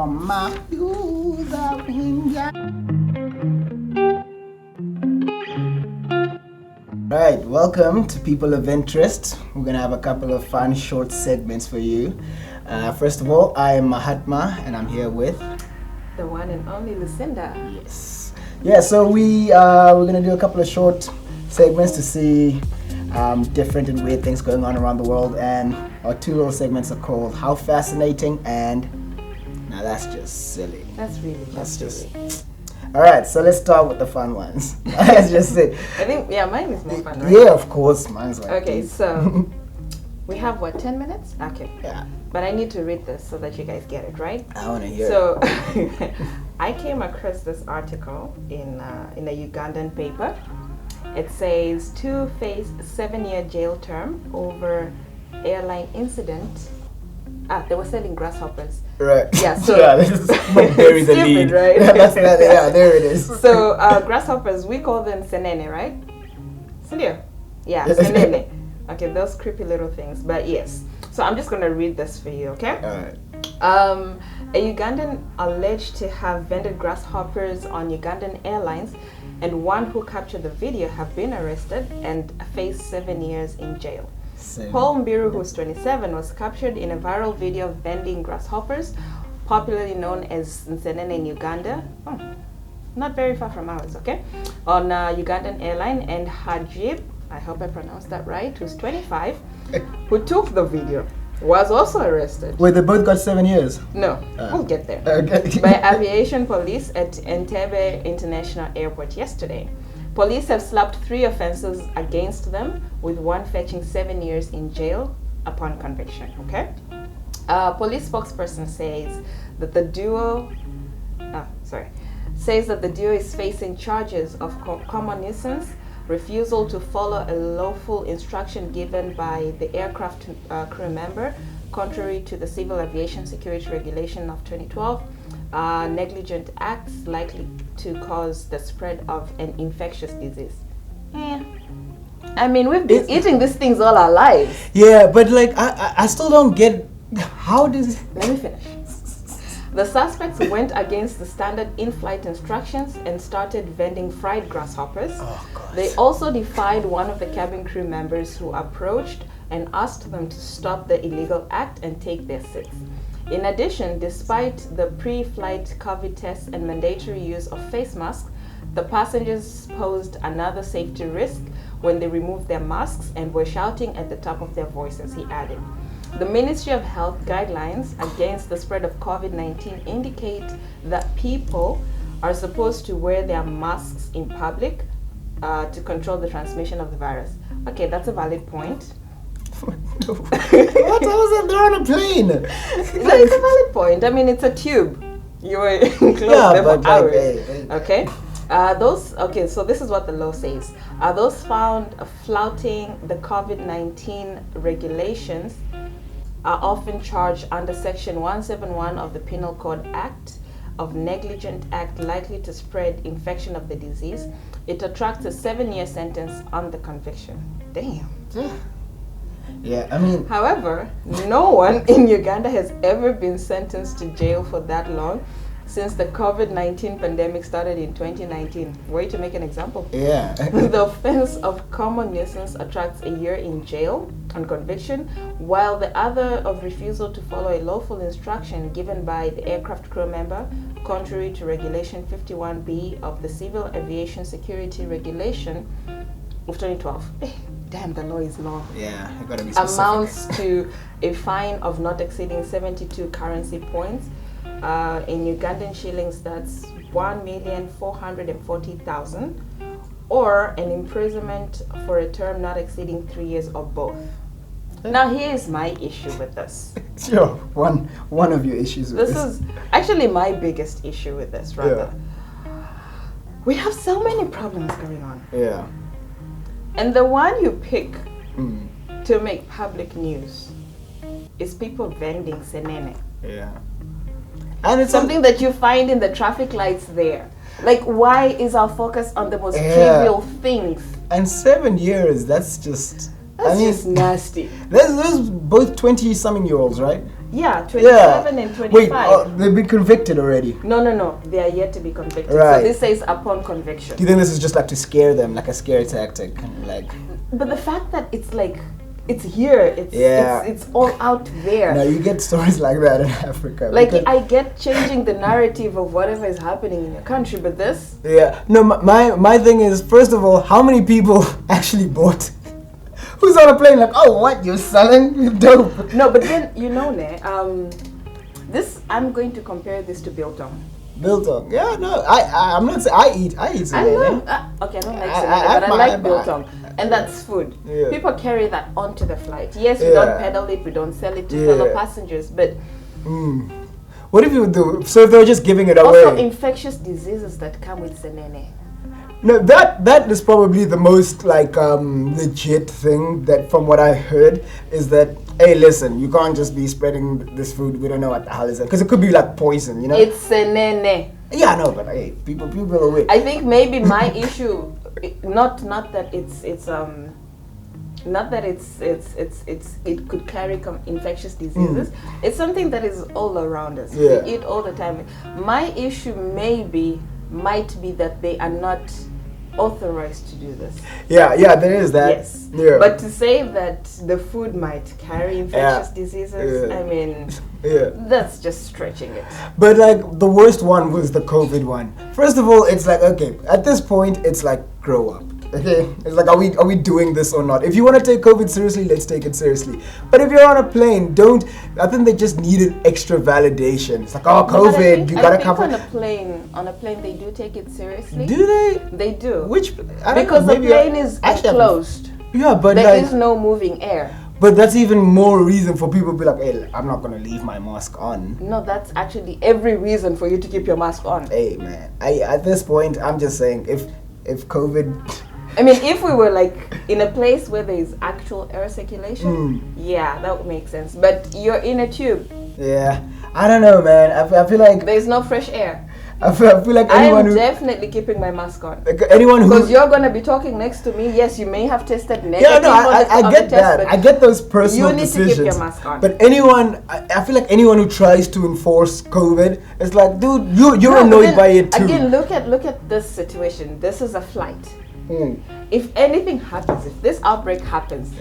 Right, welcome to People of Interest. We're gonna have a couple of fun short segments for you. First of all, I am Mahatma and I'm here with the one and only Lucinda. Yes. Yeah, so we're gonna do a couple of short segments to see different and weird things going on around the world, and our two little segments are called How Fascinating and Now That's Just Silly. That's just silly. Alright, so let's start with the fun ones. Let's just say. I think, mine is more fun, right? Yeah, of course, mine's like okay, so we have 10 minutes? Okay. Yeah. But I need to read this so that you guys get it, right? I want to hear so, I came across this article in a Ugandan paper. It says two face 7-year jail term over airline incident. They were selling grasshoppers. Right. Yeah, so this is bury the lead. Right? Yeah, there it is. So grasshoppers, we call them senene, right? Senene. Yeah, senene. Okay, those creepy little things. But yes. So I'm just gonna read this for you, okay? Alright. A Ugandan alleged to have vended grasshoppers on Ugandan airlines, and one who captured the video have been arrested and faced 7 years in jail. Paul Mbiru, who's 27, was captured in a viral video of vending grasshoppers, popularly known as Nsenene in Uganda. Not very far from ours, okay? On Ugandan airline, and Hajib, I hope I pronounced that right, who's 25, who took the video, was also arrested. Wait, they both got 7 years? No, we'll get there. Okay. By aviation police at Entebbe International Airport yesterday. Police have slapped 3 offenses against them, with one fetching 7 years in jail upon conviction, okay? Police spokesperson says that the duo is facing charges of common nuisance, refusal to follow a lawful instruction given by the aircraft crew member, contrary to the Civil Aviation Security Regulation of 2012, negligent acts likely to cause the spread of an infectious disease. I mean, we've been eating these things all our lives. Yeah, but like, I still don't get, how does... Let me finish. The suspects went against the standard in-flight instructions and started vending fried grasshoppers. Oh, God. They also defied one of the cabin crew members who approached and asked them to stop the illegal act and take their seats. In addition, despite the pre-flight COVID tests and mandatory use of face masks, the passengers posed another safety risk when they removed their masks and were shouting at the top of their voices, he added. The Ministry of Health guidelines against the spread of COVID-19 indicate that people are supposed to wear their masks in public to control the transmission of the virus. Okay, that's a valid point. What was it? They're on a plane. That's a valid point. I mean, it's a tube. You were enclosed there for hours. Okay. So this is what the law says. Those found flouting the COVID-19 regulations are often charged under Section 171 of the Penal Code Act of negligent act likely to spread infection of the disease. It attracts a 7-year sentence on the conviction. Damn. Yeah, I mean... However, no one in Uganda has ever been sentenced to jail for that long since the COVID-19 pandemic started in 2019. Way to make an example. Yeah. The offense of common nuisance attracts a year in jail on conviction, while the other of refusal to follow a lawful instruction given by the aircraft crew member, contrary to Regulation 51B of the Civil Aviation Security Regulation of 2012. Damn, the law is long. Yeah, you gotta be specific. Amounts to a fine of not exceeding 72 currency points. In Ugandan shillings, that's 1,440,000, or an imprisonment for a term not exceeding 3 years or both. Now, here's my issue with this. Sure, one of your issues with this. This is actually my biggest issue with this, rather. Yeah. We have so many problems going on. Yeah. And the one you pick to make public news is people vending senene. Yeah. And it's something that you find in the traffic lights there. Like, why is our focus on the most trivial things? And 7 years, that's just... That's just nasty. There's both 20-something-year-olds, right? Yeah, 27 and 25. Wait, they've been convicted already. No. They are yet to be convicted. Right. So this says upon conviction. Do you think this is just like to scare them, like a scare tactic? Like. But the fact that it's like, it's here, it's all out there. No, you get stories like that in Africa. Like, I get changing the narrative of whatever is happening in your country, but this... Yeah. No, my thing is, first of all, how many people actually bought? Who's on a plane like, oh, what, you're selling? Dope. No, but then, this, I'm going to compare this to biltong. Biltong. Yeah, no, I'm not saying, I eat senene. Okay, I don't like senene, but I like biltong. And that's food. Yeah. People carry that onto the flight. Yes, we don't peddle it, we don't sell it to fellow passengers, but... What if you do? So if they were just giving it away? Also, infectious diseases that come with senene. No, that is probably the most like legit thing that from what I heard is that, hey, listen, you can't just be spreading this food. We don't know what the hell is it, because it could be like poison, you know. It's senene. Yeah, no, but hey, people are away. I think maybe my issue, not that it could carry infectious diseases. It's something that is all around us. Yeah. We eat all the time. My issue might be that they are not authorized to do this. Yeah, there is that. Yes. Yeah. But to say that the food might carry infectious diseases, I mean, that's just stretching it. But like the worst one was the COVID one. First of all, it's like, okay, at this point, it's like grow up. Okay, it's like, are we doing this or not? If you want to take COVID seriously, let's take it seriously. But if you're on a plane, don't. I think they just needed extra validation. It's like, oh, COVID, you gotta cover. On a plane, they do take it seriously. Do they? They do. Which? Because the plane is closed. Yeah, but there is no moving air. But that's even more reason for people to be like, hey, I'm not gonna leave my mask on. No, that's actually every reason for you to keep your mask on. Hey, man, at this point, I'm just saying, if COVID. I mean, if we were like in a place where there is actual air circulation, yeah, that would make sense. But you're in a tube. Yeah, I don't know, man. I feel like there's no fresh air. I feel like anyone I'm definitely keeping my mask on. Like anyone who, because you're gonna be talking next to me. Yes, you may have tested negative. Yeah, no, I get that. I get those personal decisions. You need to keep your mask on. But anyone, I feel like anyone who tries to enforce COVID, it's like, dude, you're annoyed by it too. Again, look at this situation. This is a flight. If anything happens, if this outbreak happens,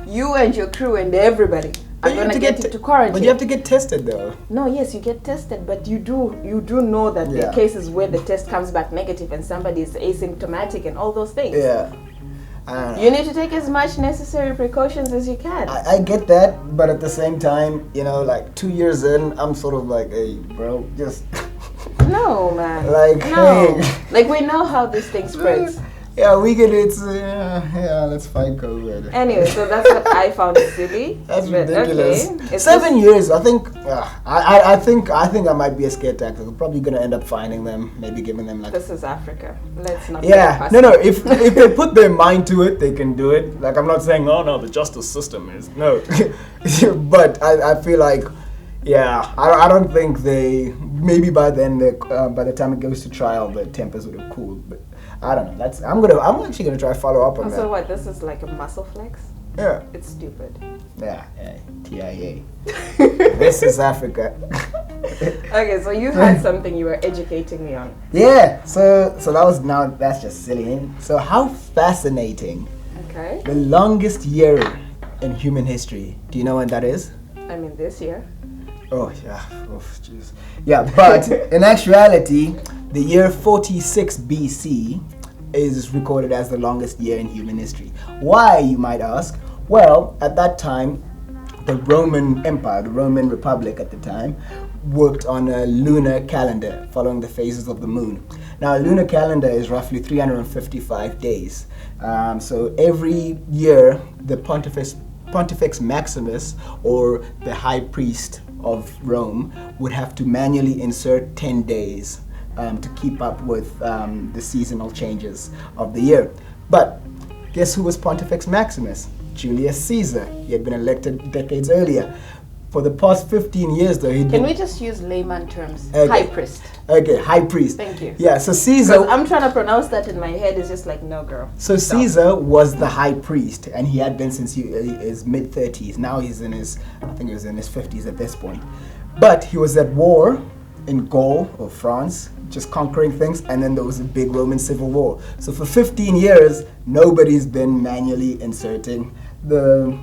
you and your crew and everybody are going to get into quarantine. But you have to get tested though. No, yes, you get tested, but you do know that there are cases where the test comes back negative and somebody is asymptomatic and all those things. Yeah. You need to take as much necessary precautions as you can. I get that, but at the same time, like 2 years in, I'm sort of like, hey, bro, just... No, man. No. Hey. Like, we know how this thing spreads. Yeah, we get it. Let's fight COVID. Anyway, so that's what I found silly. That's ridiculous. Okay. 7 years. I think. I think I might be a scare tactic. I'm probably gonna end up finding them. Maybe giving them like. This is Africa. Let's not. Yeah. No. If they put their mind to it, they can do it. Like, I'm not saying, oh no, the justice system is no. But I feel like. Yeah, I don't think they. Maybe by then, by the time it goes to trial, the tempers would have cooled. But I don't know. I'm actually gonna try to follow up on that. So what? This is like a muscle flex. Yeah. It's stupid. Yeah. TIA. This is Africa. Okay, so you had something you were educating me on. Yeah. So that's just silly. So how fascinating. Okay. The longest year in human history. Do you know when that is? I mean, this year. Oh, yeah. Oh, jeez. Yeah, but in actuality, the year 46 BC is recorded as the longest year in human history. Why, you might ask? Well, at that time, the Roman Empire, the Roman Republic at the time, worked on a lunar calendar following the phases of the moon. Now, a lunar calendar is roughly 355 days. So every year, the Pontifex Maximus, or the high priest of Rome, would have to manually insert 10 days to keep up with the seasonal changes of the year. But guess who was Pontifex Maximus? Julius Caesar. He had been elected decades earlier. For the past 15 years, though, Can we just use layman terms? Okay. High priest. Okay, high priest. Thank you. Yeah, so Caesar. Because I'm trying to pronounce that in my head. It's just like, no, girl. So Caesar was the high priest, and he had been since his mid-30s. Now he's in his, I think he was in his 50s at this point. But he was at war in Gaul or France, just conquering things, and then there was a big Roman civil war. So for 15 years, nobody's been manually inserting the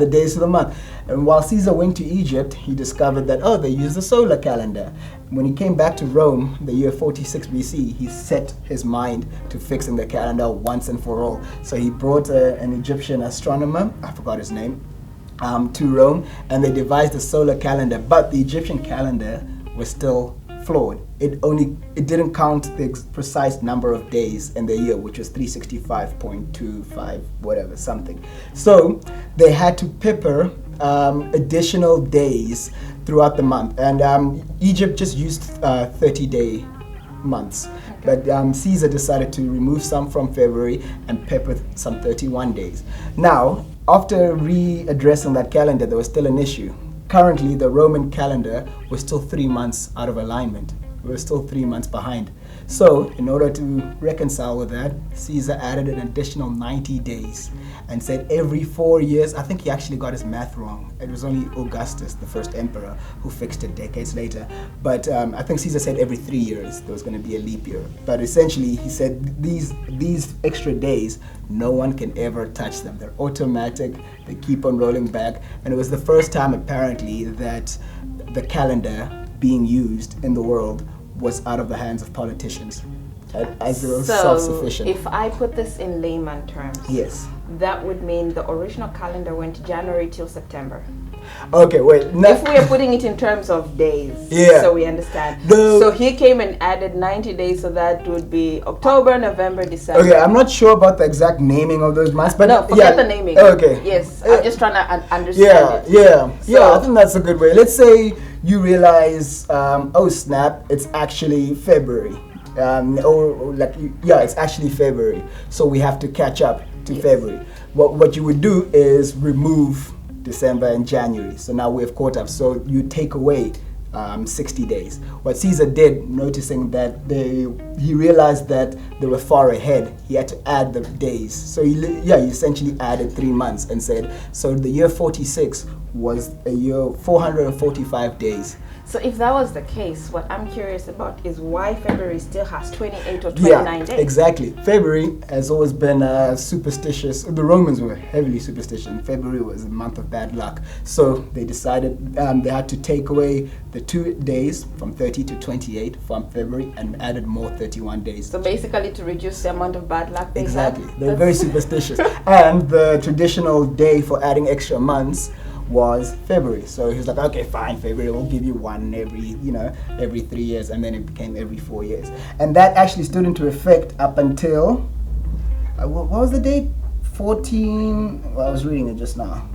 days of the month. And while Caesar went to Egypt, he discovered that they use the solar calendar. When he came back to Rome, the year 46 BC, he set his mind to fixing the calendar once and for all. So he brought an Egyptian astronomer, I forgot his name, to Rome, and they devised the solar calendar. But the Egyptian calendar was still flawed. It didn't count the precise number of days in the year, which was 365.25 whatever something. So they had to pepper additional days throughout the month, and Egypt just used 30-day months. But Caesar decided to remove some from February and pepper some 31 days. Now, after readdressing that calendar, there was still an issue. Currently, the Roman calendar was still 3 months out of alignment. We were still 3 months behind. So, in order to reconcile with that, Caesar added an additional 90 days and said every 4 years. I think he actually got his math wrong. It was only Augustus, the first emperor, who fixed it decades later. But I think Caesar said every 3 years there was going to be a leap year. But essentially, he said these extra days, no one can ever touch them. They're automatic. They keep on rolling back. And it was the first time, apparently, that the calendar being used in the world was out of the hands of politicians, as they were self-sufficient. If I put this in layman terms, yes, that would mean the original calendar went January till September. Okay, wait. If we are putting it in terms of days, so we understand. So he came and added 90 days, so that would be October, November, December. Okay, I'm not sure about the exact naming of those months, but no, forget the naming. Okay. Yes, I'm just trying to understand it. Yeah, I think that's a good way. Let's say you realize, oh snap, it's actually February. It's actually February. So we have to catch up to February. What you would do is remove December and January. So now we have caught up. So you take away 60 days. What Caesar did, noticing that he realized that they were far ahead, he had to add the days. So he essentially added 3 months and said, so the year 46 was a year 445 days. So if that was the case, what I'm curious about is why February still has 28 or 29 days. Exactly. February has always been superstitious. The Romans were heavily superstitious. February was a month of bad luck. So they decided they had to take away the 2 days from 30 to 28 from February and added more 31 days. So basically to reduce the amount of bad luck they Exactly. had. They're very superstitious. And the traditional day for adding extra months was February. So he was like, okay, fine, February, we'll give you one every 3 years, and then it became every 4 years. And that actually stood into effect up until, what was the date? 14, well, I was reading it just now.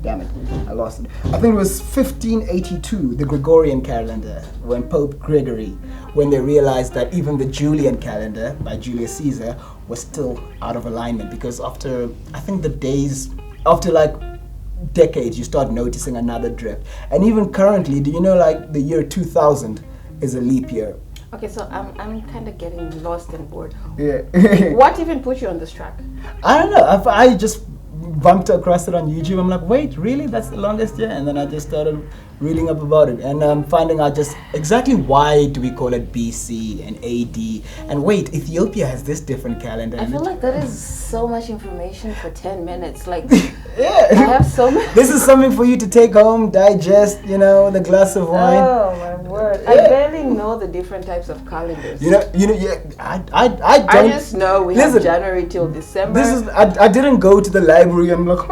Damn it, I lost it. I think it was 1582, the Gregorian calendar, when Pope Gregory, when they realized that even the Julian calendar by Julius Caesar was still out of alignment, because after, I think the days, after like decades, you start noticing another drift. And even currently, do you know, like the year 2000 is a leap year? Okay, so I'm kind of getting lost and bored. Yeah. What even put you on this track? I don't know. I just bumped across it on YouTube. I'm like, wait, really? That's the longest year? And then I just started reading up about it, and I'm finding out just exactly why do we call it BC and AD, and wait, Ethiopia has this different calendar. I feel like that is so much information for 10 minutes. Like, yeah, I have so much. This is something for you to take home, digest, the glass of wine. Oh my word! Yeah. I barely know the different types of calendars. I don't. I just know we have January till December. I didn't go to the library and like,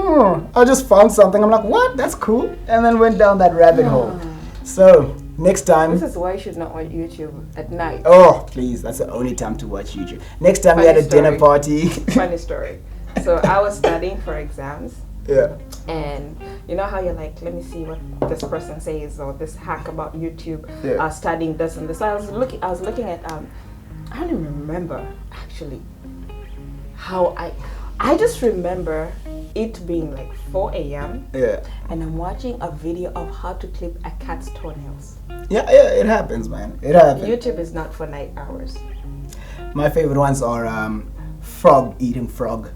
I just found something. I'm like, what? That's cool, and then went down that rabbit hole. So next time. This is why you should not watch YouTube at night. Oh, please! That's the only time to watch YouTube. Next time we had a dinner party. Funny story. So I was studying for exams. Yeah. And you know how you're like, let me see what this person says, or this hack about YouTube, studying this and this. So I was looking at I don't even remember actually how I just remember it being like 4 a.m. Yeah. and I'm watching a video of how to clip a cat's toenails. Yeah, it happens, man. It happens. YouTube is not for night hours. My favorite ones are frog eating frog.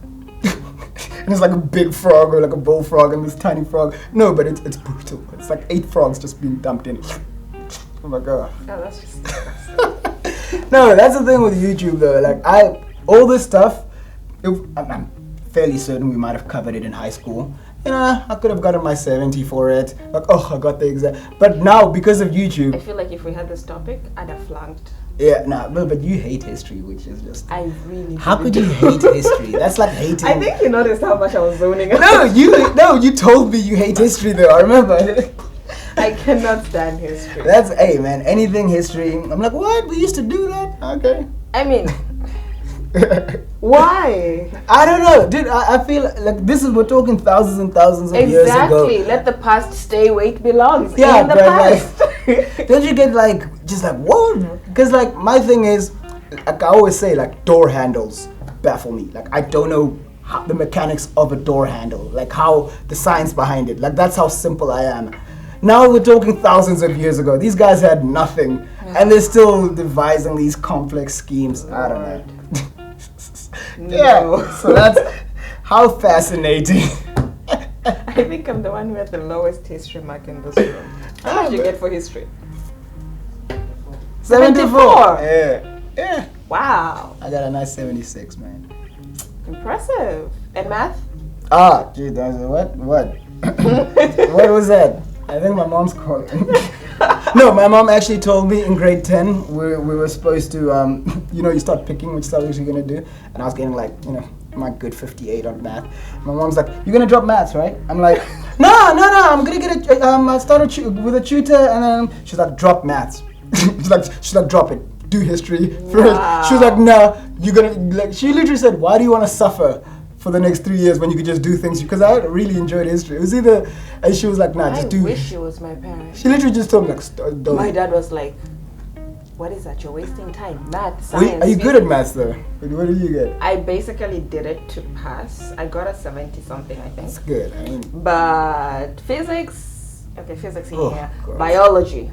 And it's like a big frog or like a bullfrog and this tiny frog. No, but it's brutal. It's like 8 frogs just being dumped in. Oh my god. Oh, that's just No, that's the thing with YouTube though. Like all this stuff, I'm fairly certain we might have covered it in high school. You know, I could have gotten my 70 for it. Like, oh, I got the exact. But now, because of I YouTube, feel like if we had this topic, I'd have flunked. yeah, nah, but you hate history, which is just. I really How didn't. could you hate history? That's like hating. I think you noticed how much I was zoning out. No, you told me you hate history though. I remember. I cannot stand history. That's hey man, anything history. I'm like, what? We used to do that. Okay. I mean, why? I don't know, dude. I feel like this is we're talking thousands and thousands of years ago. Exactly. Let the past stay where it belongs. Yeah, in the but past. like, don't you get like just like what? Because like my thing is, like I always say, like door handles baffle me. Like I don't know the mechanics of a door handle, like how the science behind it. Like that's how simple I am. Now we're talking thousands of years ago. These guys had nothing, and they're still devising these complex schemes. I don't know. Yeah, No. so that's how fascinating. I think I'm the one who had the lowest history mark in this room. How much did you get for history? 74. 74. Yeah. Wow. I got a nice 76, man. Impressive. And math? Ah, gee, that's what? What was that? I think my mom's calling. No, my mom actually told me in grade 10 we were supposed to, you start picking which subjects you're going to do. And I was getting like, my good 58 on math. My mom's like, you're going to drop maths, right? I'm like, no, I'm going to get I started with a tutor and then she's like, drop maths. she's like, drop it. Do history first. Wow. She was like, no, you're going to, like, she literally said, why do you want to suffer for the next 3 years when you could just do things? Because I really enjoyed history. It was either, and she was like, nah, just do. I wish she was my parent. She literally just told me like, don't. My dad was like, what is that? You're wasting time. Math, Wait, science. are you good at maths though? What did you get? I basically did it to pass. I got a 70 something, I think. That's good. I mean, But physics, physics in Oh, here. God. Biology.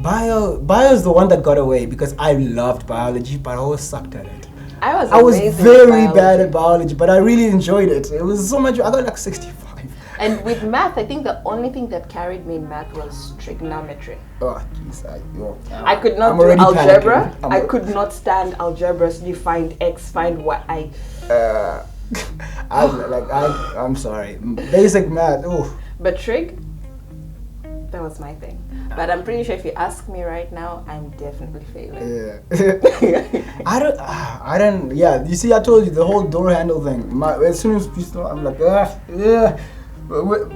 bio is the one that got away because I loved biology, but I always sucked at it. I was amazing very at bad at biology, but I really enjoyed it. It was so much. I got like 65. And with math, I think the only thing that carried me in math was trigonometry. Oh, jeez. I could not I'm do already algebra. panicking. I could not stand algebra. So you find x, find y. I'm sorry. Basic math. Oh. But trig, that was my thing. But I'm pretty sure if you ask me right now, I'm definitely failing. Yeah. I don't. Yeah. You see, I told you the whole door handle thing. As soon as we start, I'm like, yeah.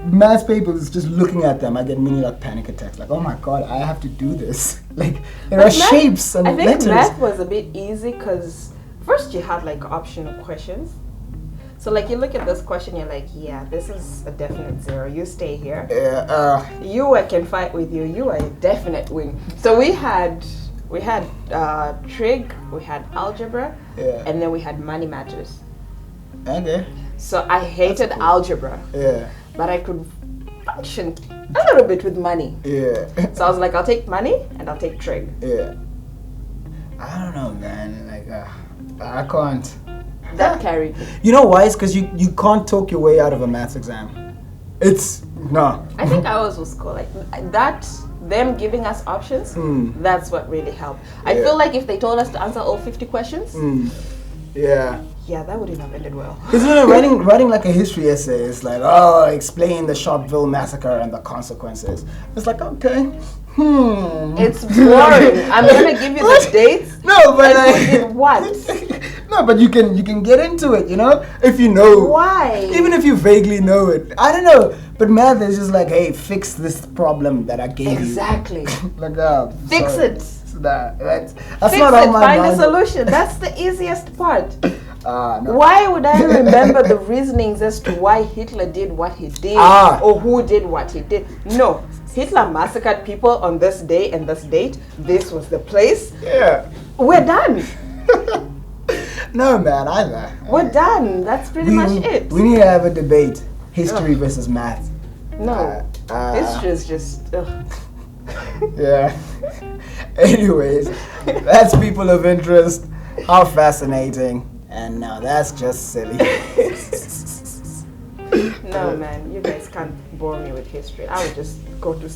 Math papers, just looking at them, I get mini like panic attacks. Like, oh my god, I have to do this. Like, there are shapes and I think letters. math was a bit easy because first you had like optional questions. So like you look at this question, you're like, yeah, this is a definite 0. You stay here. Yeah. You, I can fight with you. You are a definite win. So we had trig, we had algebra, and then we had money matters. Okay. So I hated algebra. Yeah. But I could function a little bit with money. Yeah. So I was like, I'll take money and I'll take trig. Yeah. I don't know, man. Like, I can't. That carried me. You know why? It's because you can't talk your way out of a maths exam. It's no. I think ours was cool. Like that, them giving us options, that's what really helped. I feel like if they told us to answer all 50 questions, yeah, that wouldn't have ended well. Because writing like a history essay is like, explain the Sharpeville massacre and the consequences. It's like, okay, It's boring. I'm gonna give you the dates. No, but and who did what? No, but you can get into it, if you know. Why? Even if you vaguely know it. I don't know. But math is just like, hey, fix this problem that I gave Exactly. you. Like, Fix sorry. it. That's Fix not it. on my Find mind. a solution. That's the easiest part. No. Why would I remember the reasonings as to why Hitler did what he did or who did what he did? No. Hitler massacred people on this day and this date. This was the place. Yeah. We're done. No, man, either. We're done. That's pretty much it. We need to have a debate: history versus math. No, history is just. Ugh. Yeah. Anyways, that's people of interest. How fascinating. And now that's just silly. No, man, you guys can't bore me with history. I would just go to.